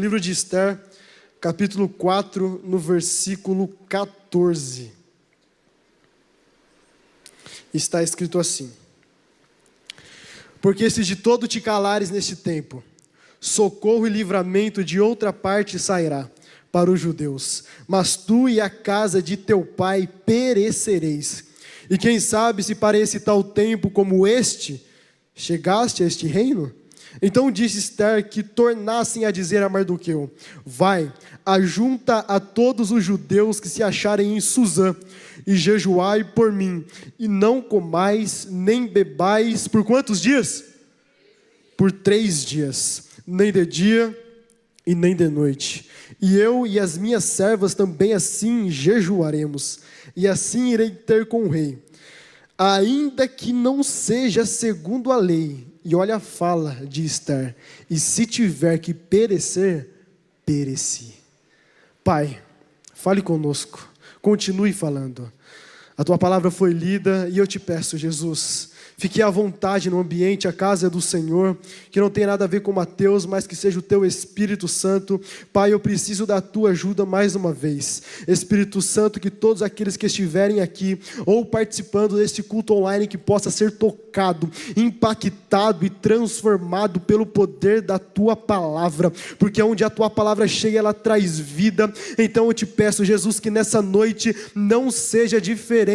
Livro de Esther, capítulo 4, no versículo 14. Está escrito assim: porque se de todo te calares neste tempo, socorro e livramento de outra parte sairá para os judeus, mas tu e a casa de teu pai perecereis. E quem sabe se para esse tal tempo como este, chegaste a este reino? Então disse Esther que tornassem a dizer a Mardoqueu: vai, ajunta a todos os judeus que se acharem em Suzã, e jejuai por mim, e não comais nem bebais por quantos dias? Por 3 dias, nem de dia e nem de noite. E eu e as minhas servas também assim jejuaremos, e assim irei ter com o rei, ainda que não seja segundo a lei. E olha a fala de Esther: e se tiver que perecer, pereci. Pai, fale conosco, continue falando. A tua palavra foi lida e eu te peço, Jesus, fique à vontade no ambiente, a casa do Senhor, que não tem nada a ver com Mateus, mas que seja o teu Espírito Santo. Pai, eu preciso da tua ajuda mais uma vez. Espírito Santo, que todos aqueles que estiverem aqui, ou participando desse culto online, que possa ser tocado, impactado e transformado pelo poder da tua palavra, porque onde a tua palavra chega, ela traz vida. Então eu te peço, Jesus, que nessa noite não seja diferente,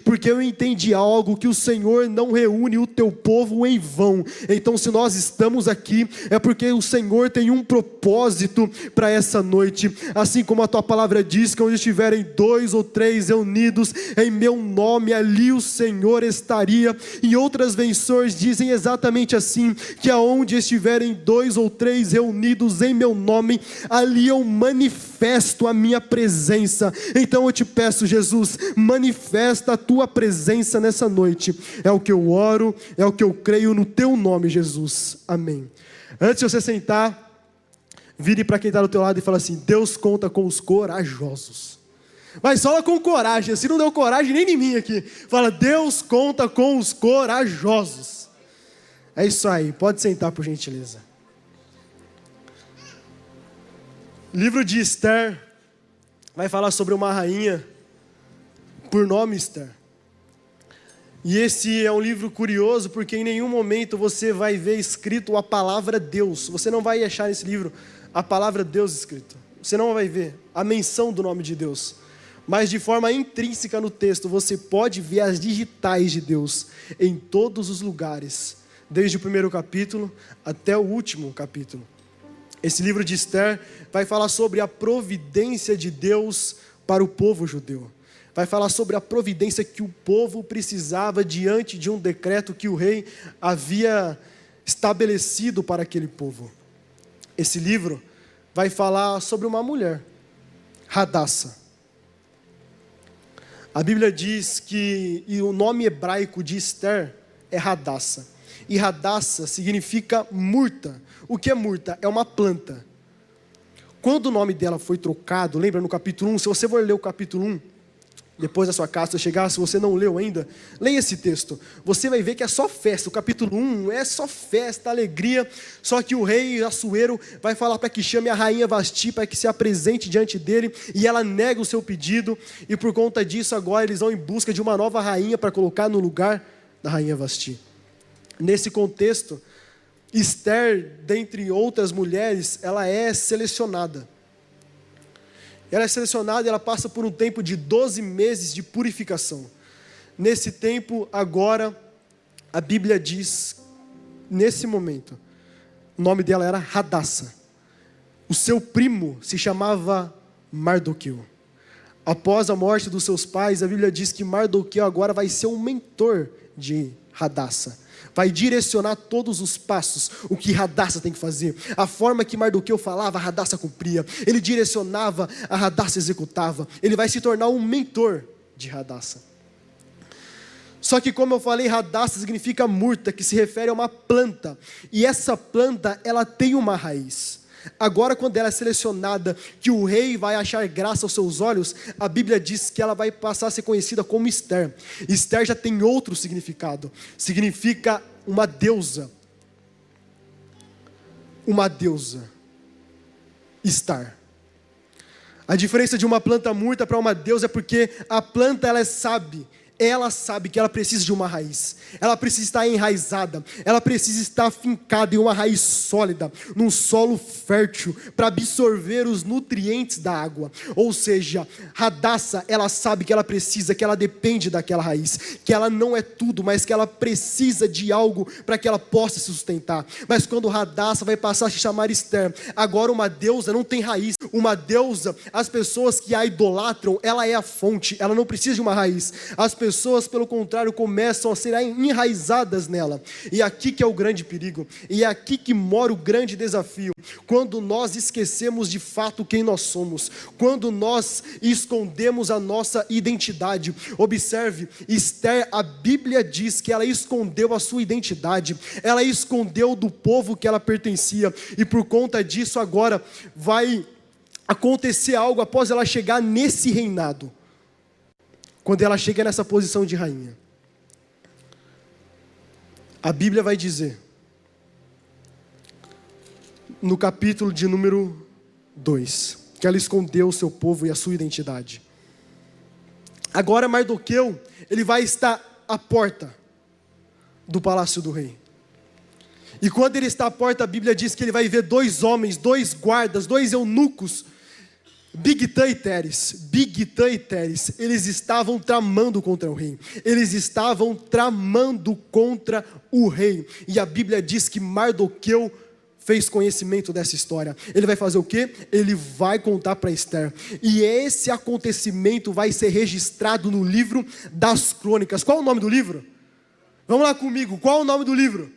porque eu entendi algo, que o Senhor não reúne o teu povo em vão. Então se nós estamos aqui, é porque o Senhor tem um propósito para essa noite, assim como a tua palavra diz, que onde estiverem 2 ou 3 reunidos em meu nome, ali o Senhor estaria. E outras versões dizem exatamente assim, que aonde estiverem 2 ou 3 reunidos em meu nome, ali eu manifesto a minha presença. Então eu te peço, Jesus, manifesta a tua presença nessa noite. É o que eu oro, é o que eu creio no teu nome, Jesus. Amém. Antes de você sentar, vire para quem está do teu lado e fala assim: Deus conta com os corajosos. Mas fala com coragem, se não deu coragem nem em mim aqui. Fala: Deus conta com os corajosos. É isso aí, pode sentar por gentileza. Livro de Esther vai falar sobre uma rainha por nome Esther. E esse é um livro curioso, porque em nenhum momento você vai ver escrito a palavra Deus. Você não vai achar nesse livro a palavra Deus escrito. Você não vai ver a menção do nome de Deus. Mas de forma intrínseca no texto, você pode ver as digitais de Deus em todos os lugares, desde o primeiro capítulo até o último capítulo. Esse livro de Esther vai falar sobre a providência de Deus para o povo judeu. Vai falar sobre a providência que o povo precisava diante de um decreto que o rei havia estabelecido para aquele povo. Esse livro vai falar sobre uma mulher, Hadassa. A Bíblia diz que o nome hebraico de Esther é Hadassa. E Hadassa significa murta. O que é murta? É uma planta. Quando o nome dela foi trocado, lembra no capítulo 1, se você for ler o capítulo 1, depois da sua casa chegar, se você não leu ainda, leia esse texto. Você vai ver que é só festa. O capítulo 1 é só festa, alegria. Só que o rei Assuero vai falar para que chame a rainha Vasti, para que se apresente diante dele, e ela nega o seu pedido. E por conta disso agora eles vão em busca de uma nova rainha para colocar no lugar da rainha Vasti. Nesse contexto, Esther, dentre outras mulheres, ela é selecionada. Ela é selecionada e ela passa por um tempo de 12 meses de purificação. Nesse tempo, agora, a Bíblia diz, nesse momento, o nome dela era Hadassa. O seu primo se chamava Mardoqueu. Após a morte dos seus pais, a Bíblia diz que Mardoqueu agora vai ser um mentor de Hadassa. Vai direcionar todos os passos, o que Hadassa tem que fazer. A forma que Mardoqueu falava, Hadassa cumpria. Ele direcionava, a Hadassa executava. Ele vai se tornar um mentor de Hadassa. Só que, como eu falei, Hadassa significa murta, que se refere a uma planta. E essa planta, ela tem uma raiz. Agora, quando ela é selecionada, que o rei vai achar graça aos seus olhos, a Bíblia diz que ela vai passar a ser conhecida como Esther. Esther já tem outro significado. Significa uma deusa. Uma deusa. estar. A diferença de uma planta morta para uma deusa é porque a planta ela sabe que ela precisa de uma raiz, ela precisa estar enraizada, ela precisa estar fincada em uma raiz sólida, num solo fértil, para absorver os nutrientes da água. Ou seja, Hadassah, ela sabe que ela precisa, que ela depende daquela raiz, que ela não é tudo, mas que ela precisa de algo para que ela possa se sustentar. Mas quando Hadassah vai passar a se chamar Esther, agora uma deusa não tem raiz, uma deusa, as pessoas que a idolatram, ela é a fonte, ela não precisa de uma raiz. As pessoas, pelo contrário, começam a ser enraizadas nela. E aqui que é o grande perigo. E é aqui que mora o grande desafio. Quando nós esquecemos de fato quem nós somos. Quando nós escondemos a nossa identidade. Observe, Esther, a Bíblia diz que ela escondeu a sua identidade. Ela escondeu do povo que ela pertencia. E por conta disso agora vai acontecer algo após ela chegar nesse reinado. Quando ela chega nessa posição de rainha, a Bíblia vai dizer, no capítulo de número 2, que ela escondeu o seu povo e a sua identidade. Agora Mardoqueu, ele vai estar à porta do palácio do rei. E quando ele está à porta, a Bíblia diz que ele vai ver 2 homens, 2 guardas, 2 eunucos, Bigtã e Teres, eles estavam tramando contra o rei, eles estavam tramando contra o rei, e a Bíblia diz que Mardoqueu fez conhecimento dessa história. Ele vai fazer o quê? Ele vai contar para Esther, e esse acontecimento vai ser registrado no livro das crônicas. Qual é o nome do livro? Vamos lá comigo, qual é o nome do livro?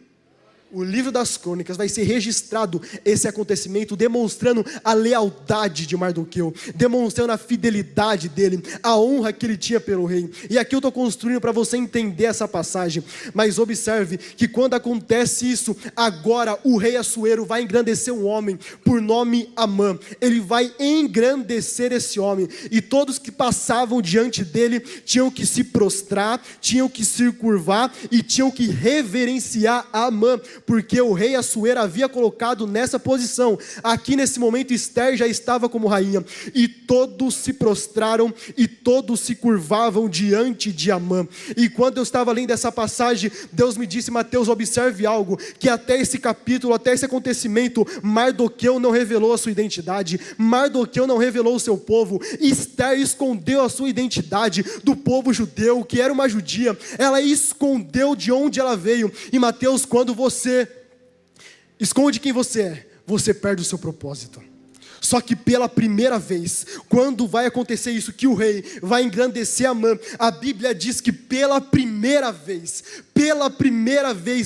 O livro das crônicas vai ser registrado esse acontecimento, demonstrando a lealdade de Mardoqueu, demonstrando a fidelidade dele, a honra que ele tinha pelo rei. E aqui eu estou construindo para você entender essa passagem, mas observe que quando acontece isso, agora o rei Assuero vai engrandecer um homem por nome Amã. Ele vai engrandecer esse homem, e todos que passavam diante dele tinham que se prostrar, tinham que se curvar e tinham que reverenciar Amã, porque o rei Assuero havia colocado nessa posição. Aqui nesse momento Esther já estava como rainha, e todos se prostraram e todos se curvavam diante de Amã. E quando eu estava lendo essa passagem, Deus me disse: Mateus, observe algo, que até esse capítulo, até esse acontecimento, Mardoqueu não revelou a sua identidade, Mardoqueu não revelou o seu povo. Esther escondeu a sua identidade do povo judeu, que era uma judia, ela escondeu de onde ela veio. E Mateus, quando você esconde quem você é, você perde o seu propósito. Só que pela primeira vez, quando vai acontecer isso, que o rei vai engrandecer Amã, a Bíblia diz que pela primeira vez,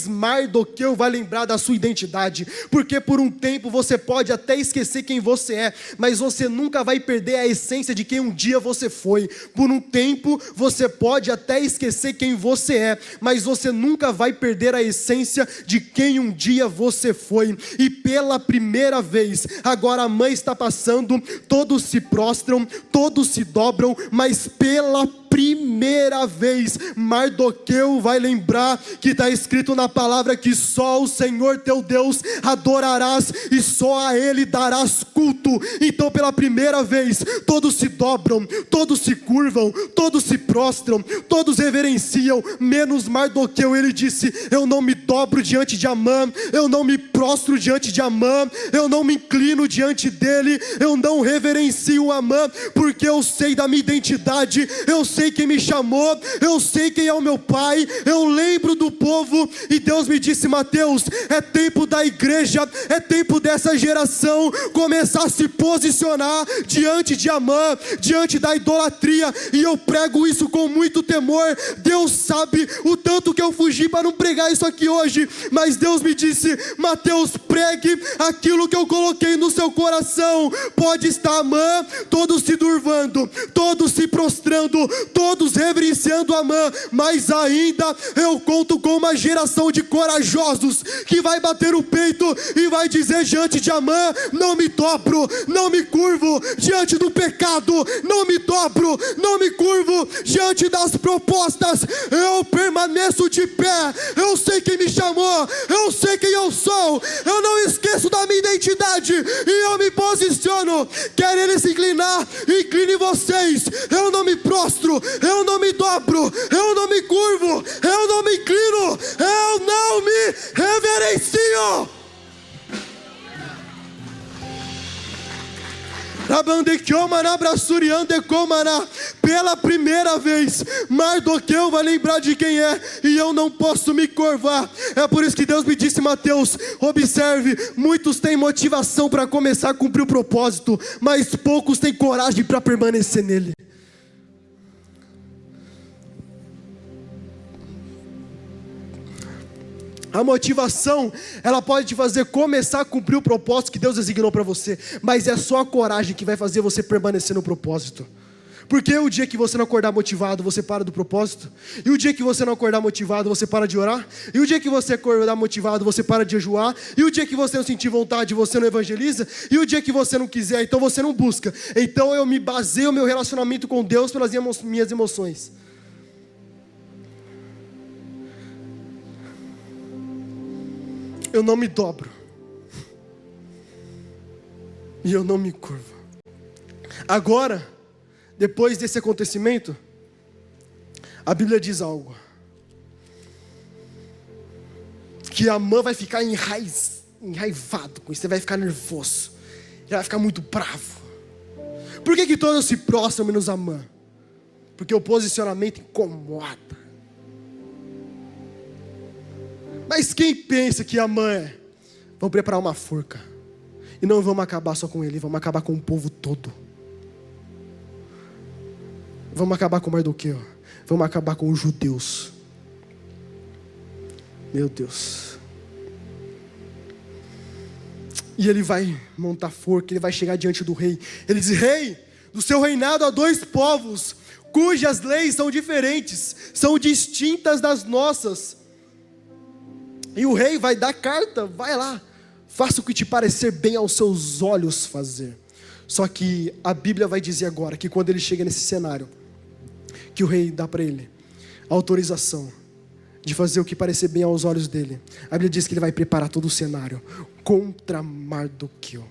Mardoqueu vai lembrar da sua identidade. Porque por um tempo você pode até esquecer quem você é, mas você nunca vai perder a essência de quem um dia você foi. Por um tempo você pode até esquecer quem você é, mas você nunca vai perder a essência de quem um dia você foi. E pela primeira vez, agora Amã está passando, todos se prostram, todos se dobram, mas pela primeira vez, Mardoqueu vai lembrar que está escrito na palavra que só o Senhor teu Deus adorarás e só a Ele darás culto. Então pela primeira vez, todos se dobram, todos se curvam, todos se prostram, todos reverenciam, menos Mardoqueu. Ele disse: eu não me dobro diante de Amã, eu não me prostro diante de Amã, eu não me inclino diante dele, eu não reverencio Amã, porque eu sei da minha identidade, eu sei quem me chamou, eu sei quem é o meu pai, eu lembro do povo. E Deus me disse: Mateus, é tempo da igreja, é tempo dessa geração começar a se posicionar diante de Amã, diante da idolatria. E eu prego isso com muito temor. Deus sabe o tanto que eu fugi para não pregar isso aqui hoje, mas Deus me disse: Mateus, pregue aquilo que eu coloquei no seu coração. Pode estar Amã, todos se durvando, todos se prostrando, todos reverenciando Amã, mas ainda eu conto com uma geração de corajosos que vai bater o peito e vai dizer diante de Amã: não me dobro, não me curvo diante do pecado, não me dobro, não me curvo diante das propostas, eu permaneço de pé. Eu sei quem me chamou, eu sei quem eu sou, eu não esqueço da minha identidade e eu me posiciono. Quer ele se inclinar, incline vocês. Eu não me prostro, eu não me dobro, eu não me curvo, eu não me inclino, eu não me reverencio. Pela primeira vez, Mardoqueu vai lembrar de quem é, e eu não posso me curvar. É por isso que Deus me disse, Mateus: observe, muitos têm motivação para começar a cumprir o propósito, mas poucos têm coragem para permanecer nele. A motivação, ela pode te fazer começar a cumprir o propósito que Deus designou para você, mas é só a coragem que vai fazer você permanecer no propósito. Porque o dia que você não acordar motivado, você para do propósito. E o dia que você não acordar motivado, você para de orar. E o dia que você acordar motivado, você para de jejuar. E o dia que você não sentir vontade, você não evangeliza. E o dia que você não quiser, então você não busca. Então eu me baseio no meu relacionamento com Deus pelas minhas emoções. Eu não me dobro. E eu não me curvo. Agora, depois desse acontecimento, a Bíblia diz algo. Que Amã vai ficar enraivado com isso. Ele vai ficar nervoso. Ele vai ficar muito bravo. Por que todos se prostram menos Amã? Porque o posicionamento incomoda. Mas quem pensa que Amã é? Vamos preparar uma forca. E não vamos acabar só com ele, vamos acabar com o povo todo. Vamos acabar com Mardoqueu. Vamos acabar com os judeus. Meu Deus. E ele vai montar forca, ele vai chegar diante do rei. Ele diz: rei, do seu reinado há 2 povos, cujas leis são diferentes, são distintas das nossas. E o rei vai dar carta: vai lá, faça o que te parecer bem aos seus olhos fazer. Só que a Bíblia vai dizer agora que quando ele chega nesse cenário, que o rei dá para ele a autorização de fazer o que parecer bem aos olhos dele. A Bíblia diz que ele vai preparar todo o cenário contra Mardoqueu.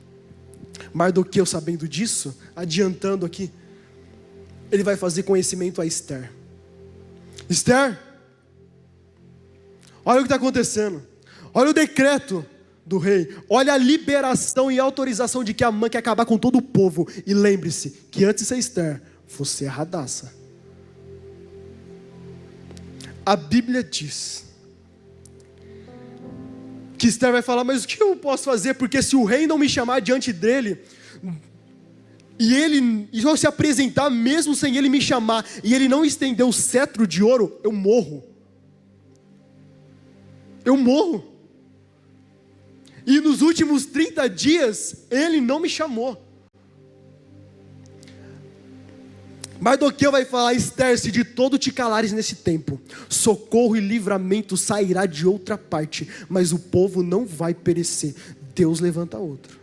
Mardoqueu, sabendo disso, adiantando aqui, ele vai fazer conhecimento a Esther. Esther, olha o que está acontecendo. Olha o decreto do rei. Olha a liberação e autorização de que Amã quer acabar com todo o povo. E lembre-se que antes de ser Esther, você é Hadassah. A Bíblia diz que Esther vai falar: mas o que eu posso fazer? Porque se o rei não me chamar diante dele, e ele não se apresentar mesmo sem ele me chamar, e ele não estender o cetro de ouro, eu morro. Eu morro. E nos últimos 30 dias, ele não me chamou. Mardoqueu vai falar: Esther, se de todo te calares nesse tempo, socorro e livramento sairá de outra parte, mas o povo não vai perecer. Deus levanta outro.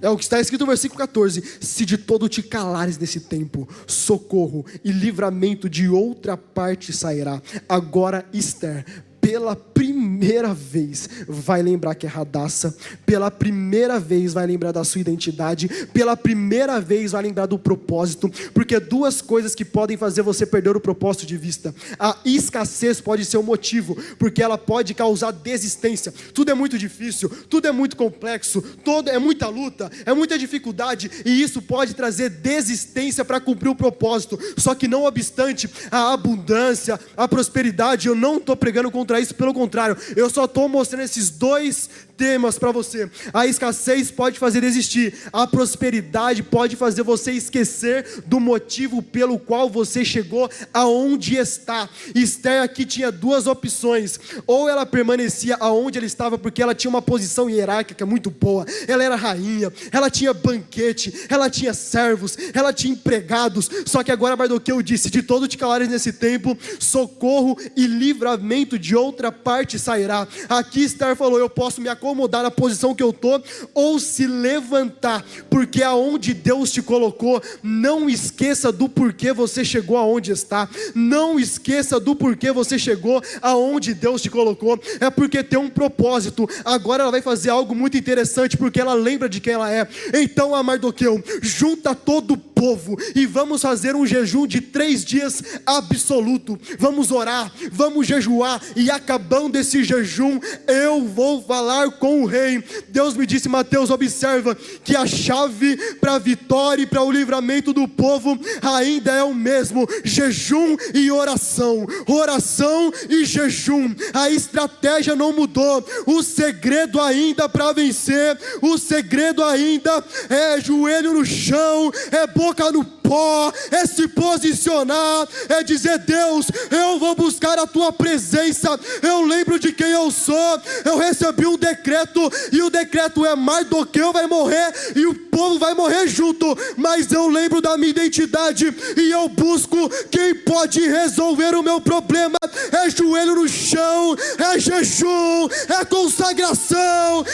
É o que está escrito no versículo 14: se de todo te calares nesse tempo, socorro e livramento de outra parte sairá. Agora Esther, pela primeira vez, vai lembrar que é Hadassah. Pela primeira vez vai lembrar da sua identidade. Pela primeira vez vai lembrar do propósito. Porque 2 coisas que podem fazer você perder o propósito de vista. A escassez pode ser um motivo, porque ela pode causar desistência. Tudo é muito difícil, tudo é muito complexo, é muita luta, é muita dificuldade, e isso pode trazer desistência para cumprir o propósito. Só que não obstante a abundância, a prosperidade, eu não estou pregando contra isso, pelo contrário, eu só estou mostrando esses 2 temas para você. A escassez pode fazer desistir, a prosperidade pode fazer você esquecer do motivo pelo qual você chegou aonde está. Esther aqui tinha duas opções: ou ela permanecia aonde ela estava porque ela tinha uma posição hierárquica muito boa, ela era rainha, ela tinha banquete, ela tinha servos, ela tinha empregados. Só que agora Mardoqueu disse: de todo te calares nesse tempo, socorro e livramento de outra parte sairá. Aqui Esther falou: eu posso me acomodar na posição que eu estou, ou se levantar, porque aonde Deus te colocou, não esqueça do porquê você chegou aonde está. Não esqueça do porquê você chegou aonde Deus te colocou. É porque tem um propósito. Agora ela vai fazer algo muito interessante, porque ela lembra de quem ela é. Então, a Mardoqueu, junta todo o povo e vamos fazer um jejum de 3 dias absoluto. Vamos orar, vamos jejuar, e acabando esse jejum, eu vou falar com o rei. Deus me disse: Mateus, observa que a chave para a vitória e para o livramento do povo ainda é o mesmo: jejum e oração, oração e jejum. A estratégia não mudou, o segredo ainda para vencer, o segredo ainda é joelho no chão, é boca no pó, é se posicionar, é dizer: Deus, eu vou buscar a tua presença, eu lembro de quem eu sou, eu recebi um decreto, e o decreto é: Mardoqueu vai morrer e o povo vai morrer junto, mas eu lembro da minha identidade e eu busco quem pode resolver o meu problema. É joelho no chão, é jejum, é consagração,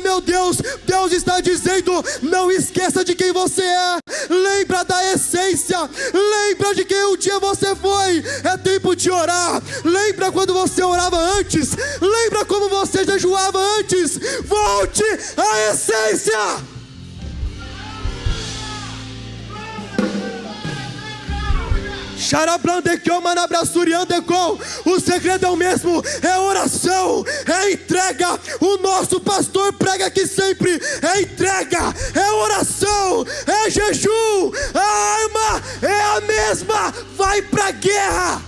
meu Deus, Deus está dizendo: não esqueça de quem você é, lembra da essência, lembra de quem um dia você foi. É tempo de orar. Lembra quando você orava antes, lembra como você jejuava antes. Volte à essência. O segredo é o mesmo, é oração, é entrega. O nosso pastor prega aqui sempre: é entrega, é oração, é jejum. A arma é a mesma, vai pra guerra.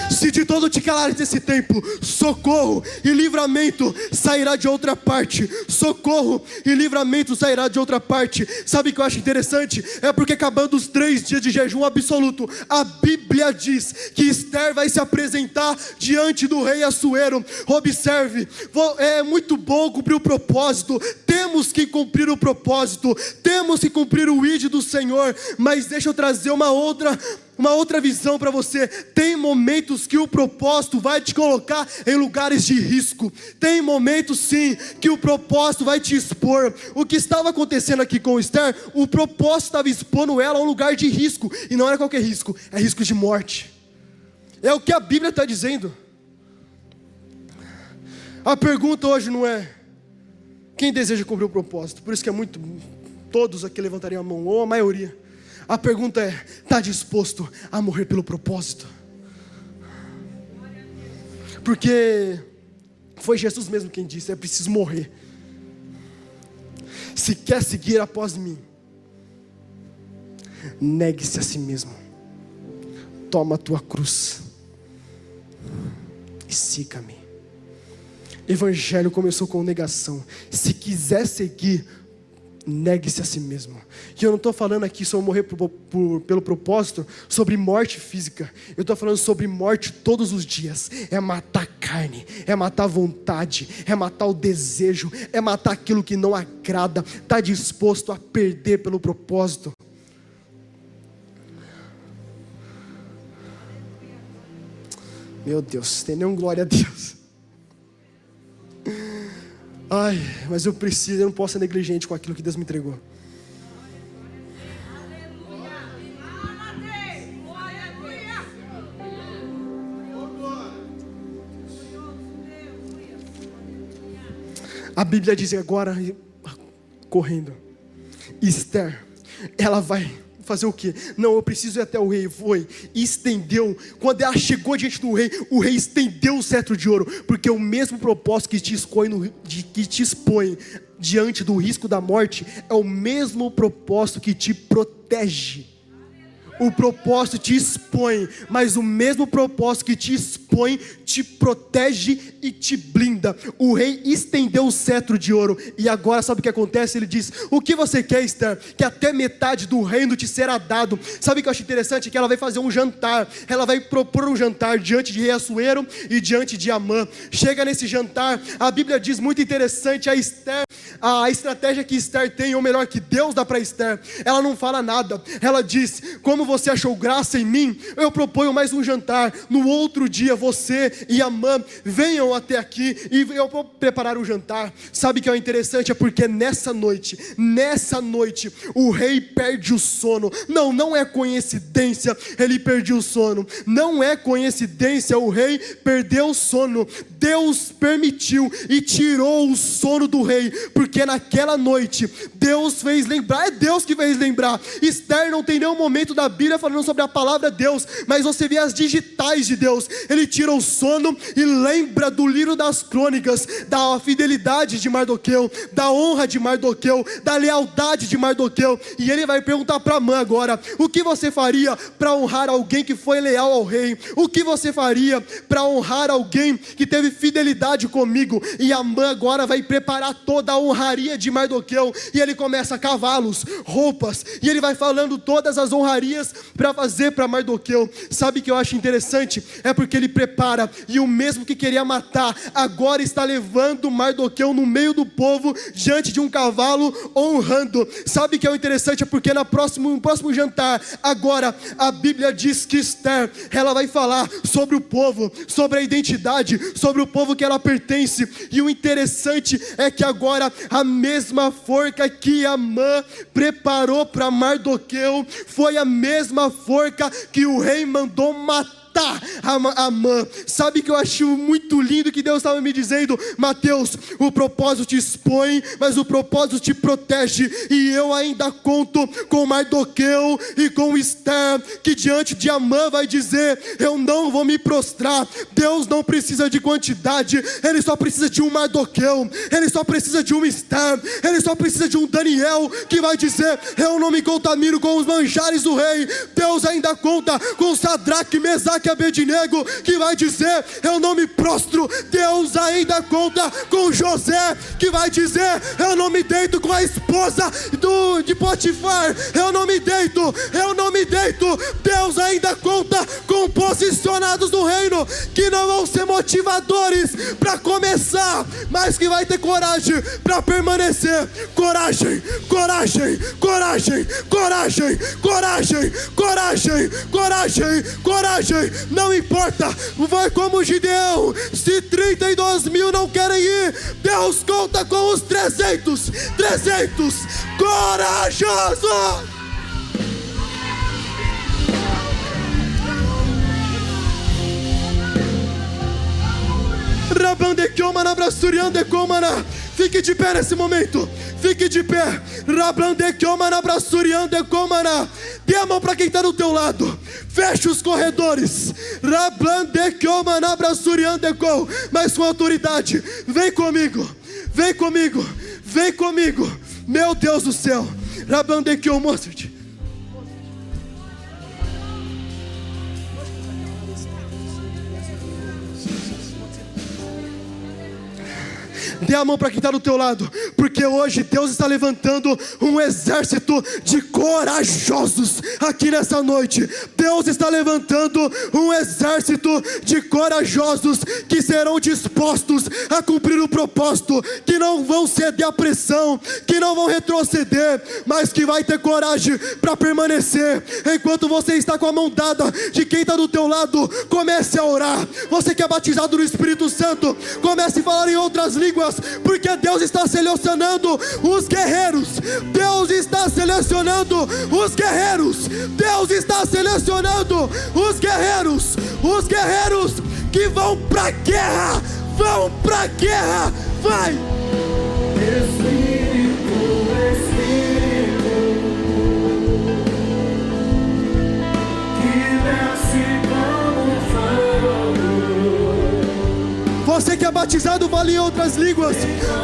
Se de todo te calares nesse tempo, socorro e livramento sairá de outra parte. Socorro e livramento sairá de outra parte. Sabe o que eu acho interessante? É porque acabando os 3 dias de jejum absoluto, a Bíblia diz que Esther vai se apresentar diante do rei Assuero. Observe, é muito bom cumprir o propósito, temos que cumprir o propósito, temos que cumprir o ID do Senhor, mas deixa eu trazer uma outra visão para você. Tem momentos que o propósito vai te colocar em lugares de risco. Tem momentos sim que o propósito vai te expor. O que estava acontecendo aqui com Esther, o propósito estava expondo ela a um lugar de risco. E não era qualquer risco, é risco de morte. É o que a Bíblia está dizendo. A pergunta hoje não é quem deseja cumprir o propósito. Por isso que todos aqui levantariam a mão, ou a maioria. A pergunta é: está disposto a morrer pelo propósito? Porque foi Jesus mesmo quem disse: é preciso morrer. Se quer seguir após mim, negue-se a si mesmo, toma a tua cruz e siga-me. Evangelho começou com negação. Se quiser seguir, negue-se a si mesmo. E eu não estou falando aqui sobre morrer pelo propósito, sobre morte física. Eu estou falando sobre morte todos os dias. É matar a carne, é matar a vontade, é matar o desejo, é matar aquilo que não agrada. Está disposto a perder pelo propósito. Meu Deus, tem nenhum glória a Deus. Ai, mas eu não posso ser negligente com aquilo que Deus me entregou. A Bíblia diz agora, correndo, Esther, ela vai fazer o quê? Não, eu preciso ir até o rei. Foi, estendeu. Quando ela chegou diante do rei, o rei estendeu o cetro de ouro, porque o mesmo propósito que te expõe diante do risco da morte é o mesmo propósito que te protege. O propósito te expõe, mas o mesmo propósito que te expõe dispõe, te protege e te blinda. O rei estendeu o cetro de ouro, e agora sabe o que acontece? Ele diz: o que você quer, Esther? Que até metade do reino te será dado. Sabe o que eu acho interessante? Que ela vai fazer um jantar, ela vai propor um jantar diante de rei Assuero e diante de Amã. Chega nesse jantar, a Bíblia diz muito interessante, a Esther, a estratégia que Esther tem, ou melhor, que Deus dá para Esther, ela não fala nada, ela diz: como você achou graça em mim, eu proponho mais um jantar, no outro dia você e Amã venham até aqui, e eu vou preparar um jantar. Sabe o que é interessante? É porque nessa noite, o rei perde o sono. Não é coincidência ele perdeu o sono, não é coincidência, o rei perdeu o sono. Deus permitiu e tirou o sono do rei, porque naquela noite Deus fez lembrar, é Deus que fez lembrar. Esther não tem nenhum momento da Bíblia falando sobre a palavra Deus, mas você vê as digitais de Deus. Ele tira o sono e lembra do livro das crônicas, da fidelidade de Mardoqueu, da honra de Mardoqueu, da lealdade de Mardoqueu. E ele vai perguntar para Amã agora: o que você faria para honrar alguém que foi leal ao rei? O que você faria para honrar alguém que teve fidelidade comigo? E Amã agora vai preparar toda a honraria de Mardoqueu, e ele começa: cavalos, roupas, e ele vai falando todas as honrarias para fazer para Mardoqueu. Sabe o que eu acho interessante? É porque ele prepara, e o mesmo que queria matar, agora está levando Mardoqueu no meio do povo, diante de um cavalo, honrando. Sabe o que é interessante? É porque no próximo jantar, agora a Bíblia diz que Esther, ela vai falar sobre o povo, sobre a identidade, sobre o povo que ela pertence. E o interessante é que agora a mesma forca que Amã preparou para Mardoqueu foi a mesma forca que o rei mandou matar Amã. Sabe que eu acho muito lindo que Deus estava me dizendo: Mateus, o propósito te expõe, mas o propósito te protege. E eu ainda conto com Mardoqueu e com Esther, que diante de Amã vai dizer: eu não vou me prostrar. Deus não precisa de quantidade, Ele só precisa de um Mardoqueu, Ele só precisa de um Esther, Ele só precisa de um Daniel, que vai dizer: eu não me contamino com os manjares do rei. Deus ainda conta com Sadraque, Mesaque e Abednego, que vai dizer: eu não me prostro. Deus ainda conta com José, que vai dizer: eu não me deito com a esposa de Potifar, eu não me deito. Deus ainda conta com posicionados do reino, que não vão ser motivadores para começar, mas que vai ter coragem para permanecer. Coragem. Não importa, vai como Gideão. Se 32.000 não querem ir, Deus conta com os 300 corajosos. Fique de pé nesse momento. Fique de pé. Dê a mão para quem está do teu lado. Feche os corredores. Mas com autoridade. Vem comigo. Meu Deus do céu. Mostra-te. Dê a mão para quem está do teu lado, porque hoje Deus está levantando um exército de corajosos aqui nessa noite. Deus está levantando um exército de corajosos que serão dispostos a cumprir o propósito, que não vão ceder à pressão, que não vão retroceder, mas que vai ter coragem para permanecer. Enquanto você está com a mão dada de quem está do teu lado, comece a orar. Você que é batizado no Espírito Santo, comece a falar em outras línguas, porque Deus está selecionando os guerreiros. Deus está selecionando os guerreiros. Os guerreiros que vão para a guerra. Vai. Você que é batizado buscando falar em outras línguas,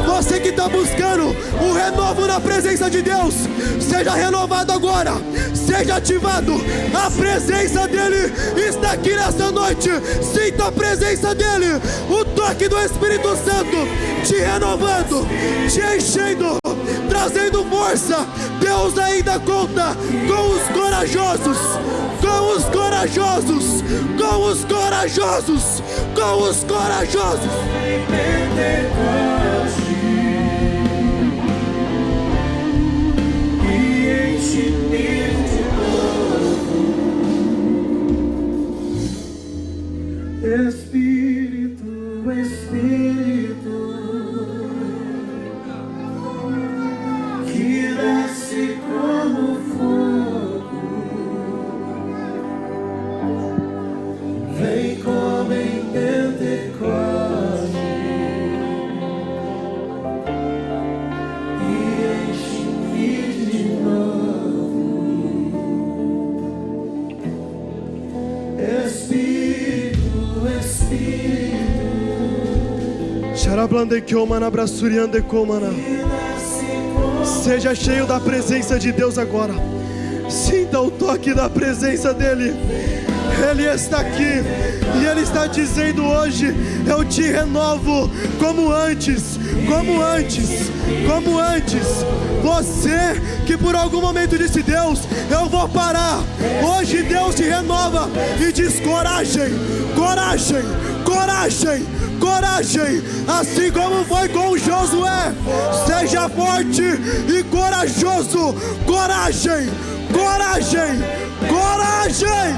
você que está buscando um renovo na presença de Deus, seja renovado agora, seja ativado. A presença dEle está aqui nessa noite. Sinta a presença dEle, o toque do Espírito Santo te renovando, te enchendo, trazendo força. Deus ainda conta com os corajosos, com os corajosos, com os corajosos, com os corajosos. E enche-me de novo, Espírito, Espírito, que desce como fogo, vem como em Pentecoste e enche-me de novo, Espírito, Espírito. Seja cheio da presença de Deus agora. Sinta o toque da presença dEle. Ele está aqui e Ele está dizendo hoje: eu te renovo como antes, como antes, como antes. Você que por algum momento disse: Deus, eu vou parar. Hoje Deus te renova e diz: coragem, coragem, coragem, coragem. Assim como foi com Josué, seja forte e corajoso. Coragem, coragem, coragem.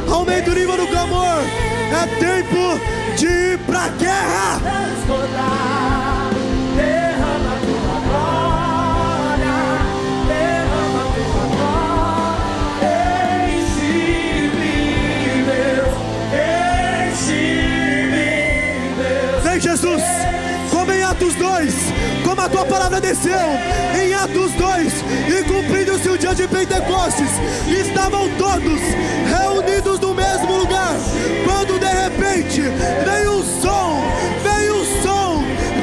Aumenta o nível do clamor. É tempo de ir pra guerra. Derrama tua glória, derrama tua glória. Enche-me, Deus, enche-me, Deus. Vem, Jesus, como em Atos 2, como a tua palavra desceu em Atos 2, e cumprindo-se o dia de Pentecostes, estavam todos reunidos no mesmo lugar, quando de repente veio o som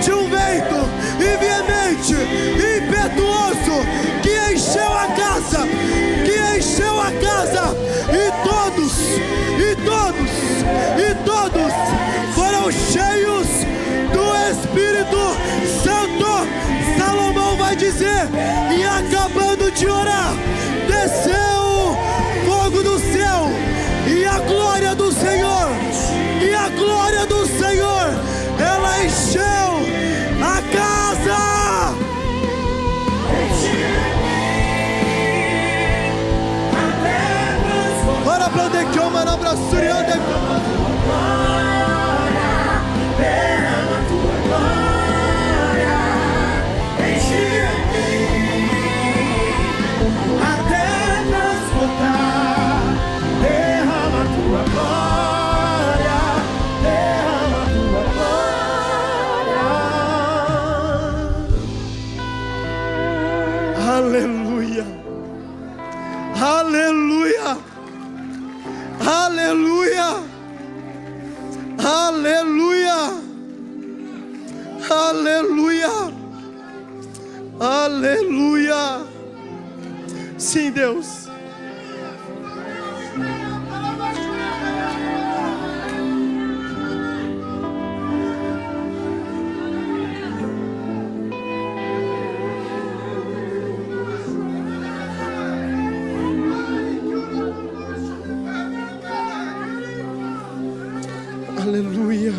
de um vento e veemente, impetuoso, que encheu a casa, e todos foram cheios do Espírito Santo. Salomão vai dizer: e acabando de orar, desceu fogo do céu, e a glória do Senhor, ela encheu a casa. Ora plante que uma na braçurianda. Derrama tua glória, enche-me até transportar. Derrama tua glória, derrama tua glória. Aleluia, aleluia, aleluia. Aleluia! Aleluia! Aleluia! Sim, Deus. Aleluia.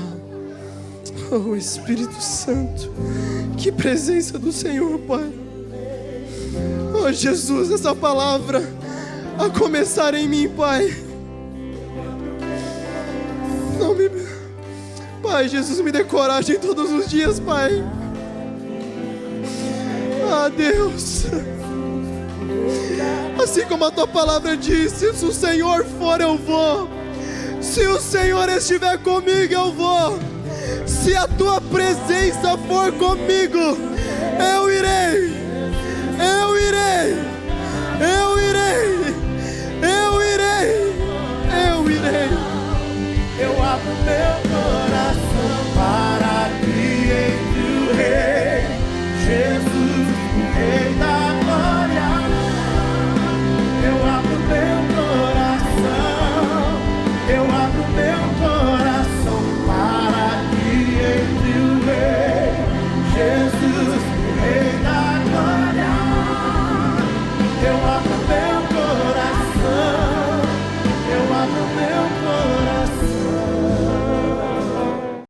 Oh, Espírito Santo, que presença do Senhor, Pai. Oh, Jesus, essa palavra a começar em mim, Pai. Pai, Jesus, me dê coragem todos os dias, Pai. Ah, Deus. Assim como a Tua palavra disse, se o Senhor for, eu vou. Se o Senhor estiver comigo, eu vou. Se a Tua presença for comigo, eu irei. Eu irei. Eu